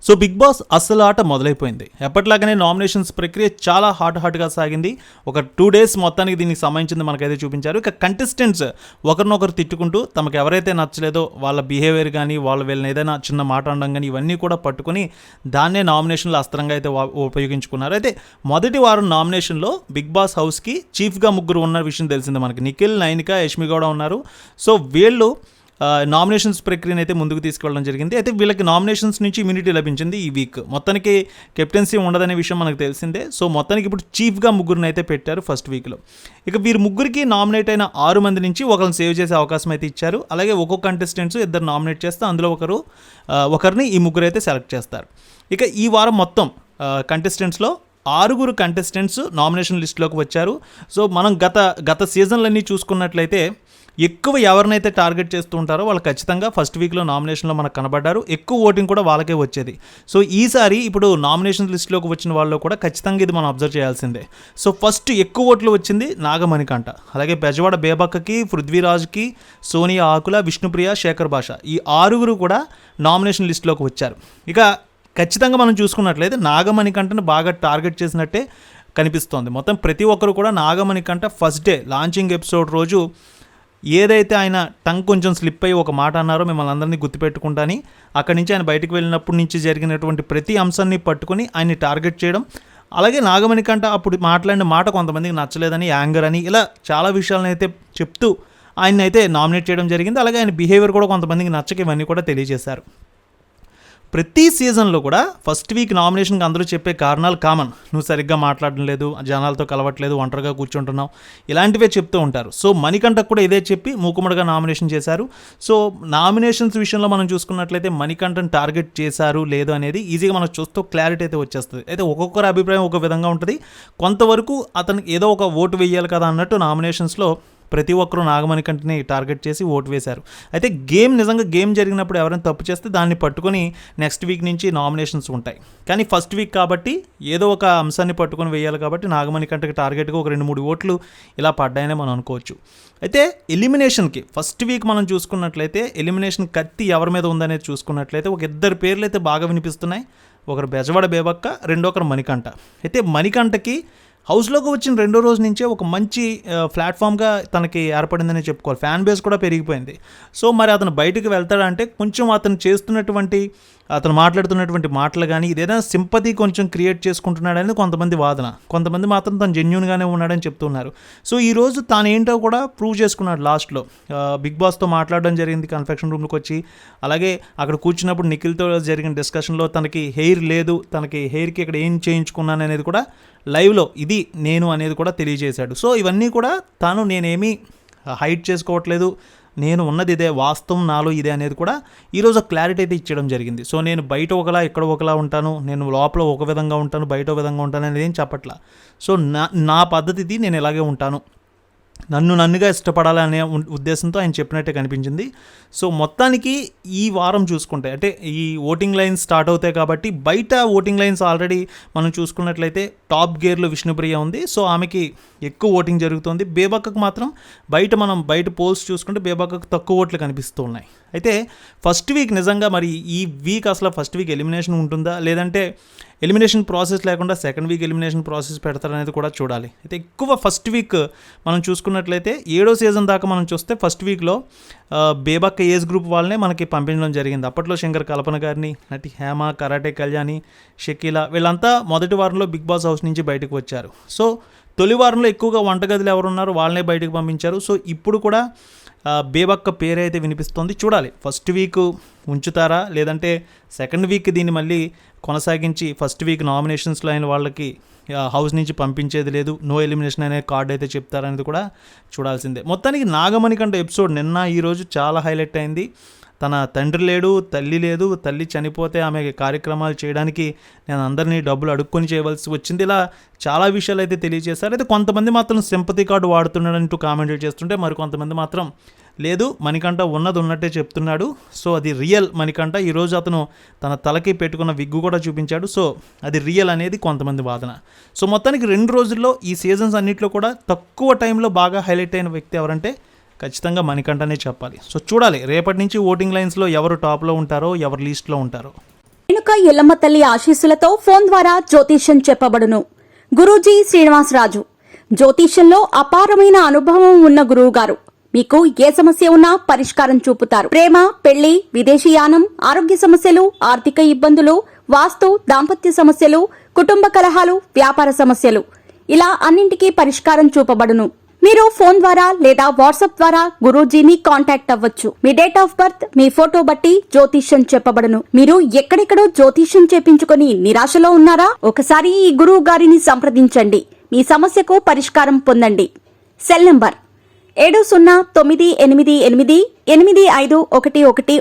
So big boss అసలు ఆట మొదలైపోయింది. ఎప్పటిలాగానే నామినేషన్స్ ప్రక్రియ చాలా హాట్గా సాగింది. ఒక 2 days మొత్తానికి దీనికి సంబంధించింది మనకైతే చూపించారు. ఇక కంటెస్టెంట్స్ ఒకరినొకరు తిట్టుకుంటూ తమకు ఎవరైతే నచ్చలేదో వాళ్ళ బిహేవియర్ కానీ వీళ్ళని ఏదైనా చిన్న మాట అనడం కానీ ఇవన్నీ కూడా పట్టుకుని దాన్నే నామినేషన్లో అస్త్రంగా అయితే ఉపయోగించుకున్నారు. అయితే మొదటి వారం నామినేషన్లో బిగ్ బాస్ హౌస్కి చీఫ్గా ముగ్గురు ఉన్న విషయం తెలిసిందే మనకి. నిఖిల్, నైనిక, యష్మి గౌడ ఉన్నారు. సో వీళ్ళు నామినేషన్స్ ప్రక్రియను అయితే ముందుకు తీసుకెళ్ళడం జరిగింది. అయితే వీళ్ళకి నామినేషన్స్ నుంచి ఇమ్యూనిటీ లభించింది ఈ వీక్. మొత్తానికి కెప్టెన్సీ ఉండదనే విషయం మనకు తెలిసిందే. సో మొత్తానికి ఇప్పుడు చీఫ్గా ముగ్గురిని అయితే పెట్టారు ఫస్ట్ వీక్లో. ఇక వీరు ముగ్గురికి నామినేట్ అయిన 6 మంది నుంచి ఒకరిని సేవ్ చేసే అవకాశం అయితే ఇచ్చారు. అలాగే ఒక్కొక్క కంటెస్టెంట్స్ 2 నామినేట్ చేస్తే అందులో ఒకరిని ఈ ముగ్గురు అయితే సెలెక్ట్ చేస్తారు. ఇక ఈ వారం మొత్తం కంటెస్టెంట్స్లో 6 కంటెస్టెంట్స్ నామినేషన్ లిస్టులోకి వచ్చారు. సో మనం గత సీజన్లన్నీ చూసుకున్నట్లయితే ఎక్కువ ఎవరినైతే టార్గెట్ చేస్తూ ఉంటారో వాళ్ళు ఖచ్చితంగా ఫస్ట్ వీక్లో నామినేషన్లో మనకు కనబడ్డారు. ఎక్కువ ఓటింగ్ కూడా వాళ్ళకే వచ్చేది. సో ఈసారి ఇప్పుడు నామినేషన్ లిస్టులోకి వచ్చిన వాళ్ళు కూడా ఖచ్చితంగా ఇది మనం అబ్జర్వ్ చేయాల్సిందే. సో ఫస్ట్ ఎక్కువ ఓట్లు వచ్చింది నాగమణికంట, అలాగే బెజవాడ బేబక్కకి, పృథ్వీరాజ్కి, సోనియా ఆకుల, విష్ణుప్రియ, శేఖర్ భాష ఈ 6 కూడా నామినేషన్ లిస్టులోకి వచ్చారు. ఇక ఖచ్చితంగా మనం చూసుకున్నట్లయితే నాగమణికంటను బాగా టార్గెట్ చేసినట్టే కనిపిస్తోంది. మొత్తం ప్రతి ఒక్కరు కూడా Nagamanikanta first day launching episode రోజు ఏదైతే ఆయన టంగ్ కొంచెం స్లిప్ అయ్యి ఒక మాట అన్నారో మిమ్మల్ని అందరినీ గుర్తుపెట్టుకుంటాని అక్కడి నుంచి ఆయన బయటకు వెళ్ళినప్పటి నుంచి జరిగినటువంటి ప్రతి అంశాన్ని పట్టుకొని ఆయన్ని టార్గెట్ చేయడం, అలాగే నాగమణికంట అప్పుడు మాట్లాడిన మాట కొంతమందికి నచ్చలేదని, యాంగర్ అని, ఇలా చాలా విషయాలను అయితే చెప్తూ ఆయన అయితే నామినేట్ చేయడం జరిగింది. అలాగే ఆయన బిహేవియర్ కూడా కొంతమందికి నచ్చక ఇవన్నీ కూడా తెలియజేశారు. ప్రతి సీజన్లో కూడా ఫస్ట్ వీక్ నామినేషన్కి అందరూ చెప్పే కారణాలు కామన్. నువ్వు సరిగ్గా మాట్లాడడం లేదు, జనాలతో కలవట్లేదు, ఒంటరిగా కూర్చుంటున్నావు, ఇలాంటివే చెప్తూ ఉంటారు. సో మణికంఠకు కూడా ఇదే చెప్పి మూకుమ్మడిగా నామినేషన్ చేశారు. సో నామినేషన్స్ విషయంలో మనం చూసుకున్నట్లయితే మణికంఠను టార్గెట్ చేశారు లేదు అనేది ఈజీగా మనం చూస్తూ క్లారిటీ అయితే వచ్చేస్తుంది. అయితే ఒక్కొక్కరి అభిప్రాయం ఒక విధంగా ఉంటుంది. కొంతవరకు అతనికి ఏదో ఒక ఓటు వేయాలి కదా అన్నట్టు నామినేషన్స్లో ప్రతి ఒక్కరూ నాగమణికంఠని టార్గెట్ చేసి ఓటు వేశారు. అయితే నిజంగా గేమ్ జరిగినప్పుడు ఎవరైనా తప్పు చేస్తే దాన్ని పట్టుకొని నెక్స్ట్ వీక్ నుంచి నామినేషన్స్ ఉంటాయి. కానీ ఫస్ట్ వీక్ కాబట్టి ఏదో ఒక అంశాన్ని పట్టుకొని వేయాలి కాబట్టి నాగమణికంఠకి టార్గెట్గా ఒక 2-3 ఓట్లు ఇలా పడ్డాయనే మనం అనుకోవచ్చు. అయితే ఎలిమినేషన్కి ఫస్ట్ వీక్ మనం చూసుకున్నట్లయితే ఎలిమినేషన్ కత్తి ఎవరి మీద ఉందనేది చూసుకున్నట్లయితే ఒక 2 పేర్లు అయితే బాగా వినిపిస్తున్నాయి. ఒకరు బెజవాడ బేబక్క, ఒకరు మణికంఠ. అయితే మణికంఠకి హౌస్లోకి వచ్చిన 2వ రోజు నుంచే ఒక మంచి ప్లాట్ఫామ్గా తనకి ఏర్పడిందని చెప్పుకోవాలి. ఫ్యాన్ బేస్ కూడా పెరిగిపోయింది. సో మరి అతను బయటకు వెళ్తాడంటే కొంచెం అతను మాట్లాడుతున్నటువంటి మాటలు కానీ ఇదేదైనా సింపతి కొంచెం క్రియేట్ చేసుకుంటున్నాడని కొంతమంది వాదన. కొంతమంది మాత్రం తను జెన్యూన్గానే ఉన్నాడని చెప్తున్నారు. సో ఈరోజు తాను ఏంటో కూడా ప్రూవ్ చేసుకున్నాడు. లాస్ట్లో బిగ్ బాస్తో మాట్లాడడం జరిగింది కన్ఫెక్షన్ రూమ్కి వచ్చి. అలాగే అక్కడ కూర్చున్నప్పుడు నిఖిల్తో జరిగిన డిస్కషన్లో తనకి హెయిర్ లేదు, తనకి హెయిర్కి ఇక్కడ ఏం చేయించుకున్నాను అనేది కూడా లైవ్లో ఇది నేను అనేది కూడా తెలియజేశాడు. సో ఇవన్నీ కూడా నేనేమీ హైడ్ చేసుకోవట్లేదు, నేను ఉన్నది ఇదే, వాస్తవం నాలో ఇదే అనేది కూడా ఈరోజు క్లారిటీ అయితే ఇచ్చడం జరిగింది. సో నేను బయట ఒకలా ఇక్కడ ఒకలా ఉంటాను, నేను లోపల ఒక విధంగా ఉంటాను, బయట ఒక విధంగా ఉంటాను అనేది ఏం చెప్పట్లా. సో నా పద్ధతి ఇది, నేను ఇలాగే ఉంటాను, నన్నుగా ఇష్టపడాలనే ఉద్దేశంతో ఆయన చెప్పినట్టే కనిపించింది. సో మొత్తానికి ఈ వారం చూసుకుంటే అంటే ఈ ఓటింగ్ లైన్స్ స్టార్ట్ అవుతాయి కాబట్టి బయట ఓటింగ్ లైన్స్ ఆల్రెడీ మనం చూసుకున్నట్లయితే టాప్ గేర్లో విష్ణుప్రియ ఉంది. సో ఆమెకి ఎక్కువ ఓటింగ్ జరుగుతుంది. బేబక్కకు మాత్రం బయట పోల్స్ చూసుకుంటే బేబక్కకు తక్కువ ఓట్లు కనిపిస్తూ ఉన్నాయి. అయితే ఫస్ట్ వీక్ నిజంగా మరి ఈ వీక్ అసలు ఫస్ట్ వీక్ ఎలిమినేషన్ ఉంటుందా లేదంటే ఎలిమినేషన్ ప్రాసెస్ లేకుండా సెకండ్ వీక్ ఎలిమినేషన్ ప్రాసెస్ పెడతారనేది కూడా చూడాలి. అయితే ఎక్కువ ఫస్ట్ వీక్ మనం చూసుకున్నట్లయితే 7వ సీజన్ దాకా మనం చూస్తే ఫస్ట్ వీక్లో బేబక్క ఏజ్ గ్రూప్ వాళ్ళనే మనకి పంపించడం జరిగింది. అప్పట్లో శంకర్ కల్పన గారిని, నటి హేమ, కరాటే కళ్యాణి, షకీలా వీళ్ళంతా మొదటి వారంలో బిగ్ బాస్ హౌస్ నుంచి బయటకు వచ్చారు. సో తొలి వారంలో ఎక్కువగా వంటగదిలో ఎవరున్నారో వాళ్ళనే బయటకు పంపించారు. సో ఇప్పుడు కూడా బేబక్క పేరు అయితే వినిపిస్తోంది. చూడాలి ఫస్ట్ వీక్ ఉంచుతారా లేదంటే సెకండ్ వీక్ దీన్ని మళ్ళీ కొనసాగించి ఫస్ట్ వీక్ నామినేషన్స్లో అయిన వాళ్ళకి హౌస్ నుంచి పంపించేది లేదు, నో ఎలిమినేషన్ అనే కార్డు అయితే చెప్తారనేది కూడా చూడాల్సిందే. మొత్తానికి నాగమణికంఠ ఎపిసోడ్ నిన్న ఈరోజు చాలా హైలైట్ అయింది. తన తండ్రి లేడు, తల్లి లేదు, తల్లి చనిపోతే ఆమె కార్యక్రమాలు చేయడానికి నేను అందరినీ డబ్బులు అడుక్కొని చేయవలసి వచ్చింది, ఇలా చాలా విషయాలు అయితే తెలియజేశారు. అయితే కొంతమంది మాత్రం సింపతి కార్డు వాడుతున్నాడంటూ కామెంట్లు చేస్తుంటే మరి కొంతమంది మాత్రం లేదు మణికంఠ ఉన్నట్టే చెప్తున్నాడు, సో అది రియల్ మణికంఠ, ఈరోజు అతను తన తలకి పెట్టుకున్న విగ్గు కూడా చూపించాడు, సో అది రియల్ అనేది కొంతమంది వాదన. సో మొత్తానికి 2 రోజుల్లో ఈ సీజన్స్ అన్నింటిలో కూడా తక్కువ టైంలో బాగా హైలైట్ అయిన వ్యక్తి ఎవరంటే ఖచ్చితంగా మణికంఠనే చెప్పాలి. సో చూడాలి రేపటి నుంచి ఓటింగ్ లైన్స్లో ఎవరు టాప్లో ఉంటారో ఎవరు లీస్ట్లో ఉంటారో. రేణుక ఎల్లమ్మ తల్లి ఆశీస్సులతో ఫోన్ ద్వారా జ్యోతిష్యం చెప్పబడును. గురూజీ శ్రీనివాసరాజు. జ్యోతిష్యంలో అపారమైన అనుభవం ఉన్న గురువు గారు మీకు ఏ సమస్య ఉన్నా పరిష్కారం చూపుతారు. ప్రేమ, పెళ్లి, విదేశీయానం, ఆరోగ్య సమస్యలు, ఆర్థిక ఇబ్బందులు, వాస్తు, దాంపత్య సమస్యలు, కుటుంబ కలహాలు, వ్యాపార సమస్యలు, ఇలా అన్నింటికీ పరిష్కారం చూపబడును. మీరు ఫోన్ ద్వారా లేదా వాట్సాప్ ద్వారా గురూజీని కాంటాక్ట్ అవ్వచ్చు. మీ డేట్ ఆఫ్ బర్త్, మీ ఫోటో బట్టి జ్యోతిష్యం చెప్పబడును. మీరు ఎక్కడెక్కడో జ్యోతిష్యం చేపించుకొని నిరాశలో ఉన్నారా? ఒకసారి ఈ గురువు గారిని సంప్రదించండి. మీ సమస్యకు పరిష్కారం పొందండి. Cell number 7098888511